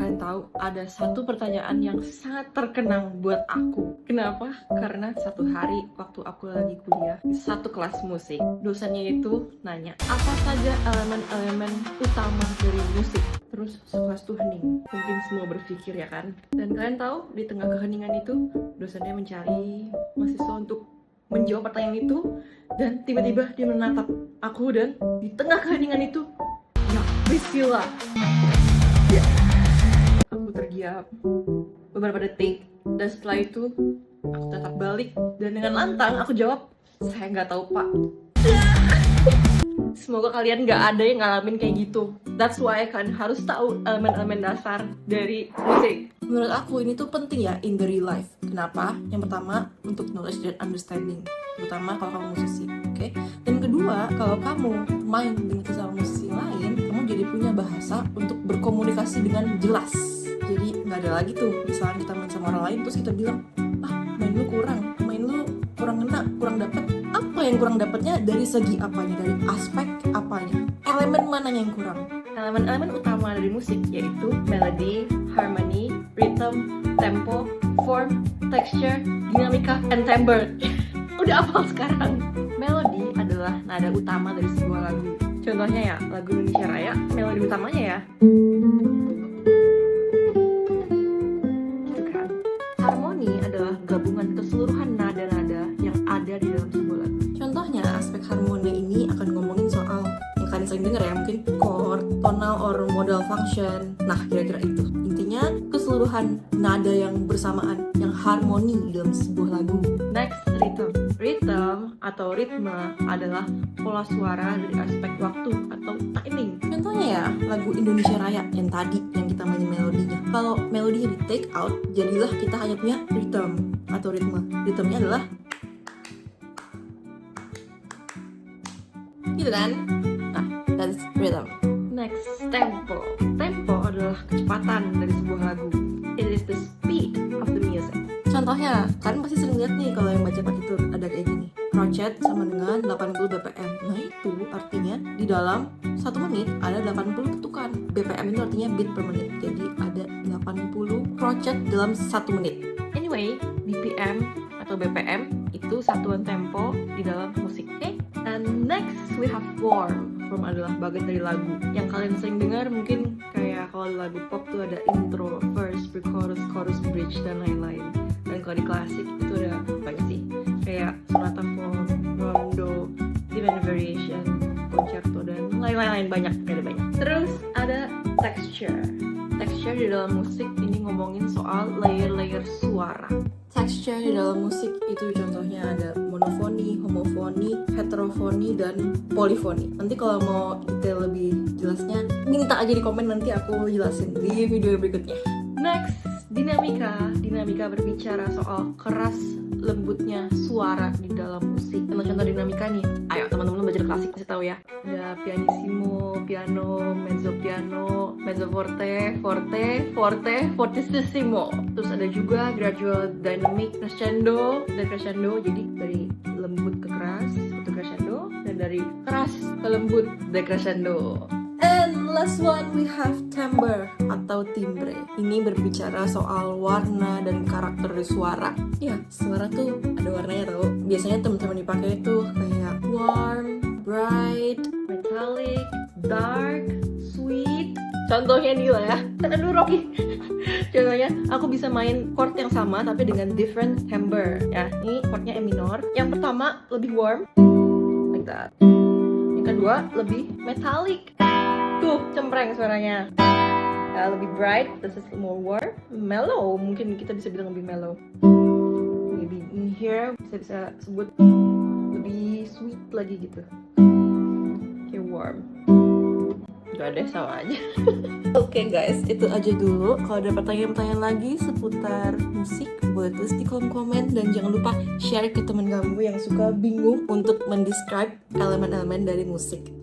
kalian tahu ada satu pertanyaan yang sangat terkenang buat aku. Kenapa? Karena satu hari waktu aku lagi kuliah di satu kelas musik, dosennya itu nanya apa saja elemen-elemen utama dari musik. Terus sekelas tuh hening. Mungkin semua berpikir ya kan. Dan kalian tahu di tengah keheningan itu dosennya mencari mahasiswa untuk menjawab pertanyaan itu. Dan tiba-tiba dia menatap aku dan di tengah keheningan itu, ya Priscilla. Ya. Aku terdiam beberapa detik dan setelah itu aku tetap balik dan dengan lantang aku jawab, saya nggak tahu pak. Semoga kalian nggak ada yang ngalamin kayak gitu. That's why kalian harus tahu elemen-elemen dasar dari musik. Menurut aku ini tuh penting ya in the real life. Kenapa? Yang pertama untuk knowledge dan understanding, terutama kalau kamu musisi, oke? Dan kedua, kalau kamu main dengan sesama musisi lain, kamu jadi punya bahasa untuk berkomunikasi dengan jelas. Jadi nggak ada lagi tuh, misalnya kita main sama orang lain terus kita bilang, main lu kurang ngena, kurang dapet. Apa yang kurang dapetnya dari segi apanya, dari aspek apanya, elemen mananya yang kurang. Elemen-elemen utama dari musik yaitu melody, harmony, rhythm, tempo, form, texture, dinamika, and timbre. Udah hafal sekarang. Melody adalah nada utama dari sebuah lagu. Contohnya ya, lagu Indonesia Raya, melodi utamanya ya. Gitu kan. Harmoni adalah gabungan keseluruhan nada-nada yang ada di dalam sebuah lagu. Contohnya, aspek harmoni ini akan ngomongin soal yang kalian sering dengar ya, mungkin chord, tonal or modal function. Nah, kira-kira itu. Intinya, keseluruhan nada yang bersamaan, yang harmoni di dalam sebuah lagu. Next, rhythm. Rhythm atau ritme adalah pola suara dari aspek waktu atau timing. Contohnya ya, lagu Indonesia Raya yang tadi yang kita mainin melodinya. Kalau melodinya di take out, jadilah kita hanya punya rhythm atau ritme. Rhythmnya adalah gitu kan? Nah, that's rhythm. Next, tempo. Tempo adalah kecepatan dari sebuah lagu. It is the speed of the music. Contohnya, kalian pasti sering lihat nih kalau yang baca partitur ada kayak gini. Crochet sama dengan 80 BPM. Nah itu artinya di dalam 1 menit ada 80 ketukan. BPM itu artinya beat per menit. Jadi ada 80 crochet dalam 1 menit. Anyway, BPM atau BPM itu satuan tempo di dalam musik. Okay? And next we have form. Form adalah bagian dari lagu. Yang kalian sering dengar mungkin kayak kalau lagu pop tuh ada intro, verse, pre-chorus, chorus, bridge, dan lain-lain. Dan kalau di klasik itu ada banyak sih, kayak sonata form, rondo, diminutive variation, concerto, dan lain-lain banyak, ada banyak. Terus ada texture. Texture di dalam musik ini ngomongin soal layer-layer suara. Texture di dalam musik itu contohnya ada monofoni, homofoni, heterofoni, dan polifoni. Nanti kalau mau detail lebih jelasnya, minta aja di komen, nanti aku jelasin di video berikutnya. Next, dinamika. Dinamika berbicara soal keras lembutnya suara di dalam musik. Contoh dinamika nih, ayo teman-teman belajar klasik pasti tahu ya. Ada pianissimo, piano, mezzo forte, fortissimo. Terus ada juga gradual dynamic, crescendo, dan crescendo. Jadi dari lembut ke keras itu crescendo, dan dari keras ke lembut decrescendo. And last one we have timbre atau timbre. Ini berbicara soal warna dan karakter dari suara. Ya, suara tuh ada warnanya tau. Biasanya teman-teman dipakai tuh kayak warm, bright, metallic, dark, sweet. Contohnya nih lah ya. Aduh Rocky. Contohnya aku bisa main chord yang sama tapi dengan different timbre. Ya, ini chordnya E minor. Yang pertama lebih warm, like that. Yang kedua lebih metallic. Tuh, cempreng suaranya. Lebih bright, this is more warm, mellow, mungkin kita bisa bilang lebih mellow. Maybe in here bisa sebut lebih sweet lagi gitu. Kayak warm. Gak ada, sama aja. Oke guys, itu aja dulu. Kalau ada pertanyaan-pertanyaan lagi seputar musik, boleh tulis di kolom komen. Dan jangan lupa share ke teman kamu yang suka bingung untuk mendescribe elemen-elemen dari musik.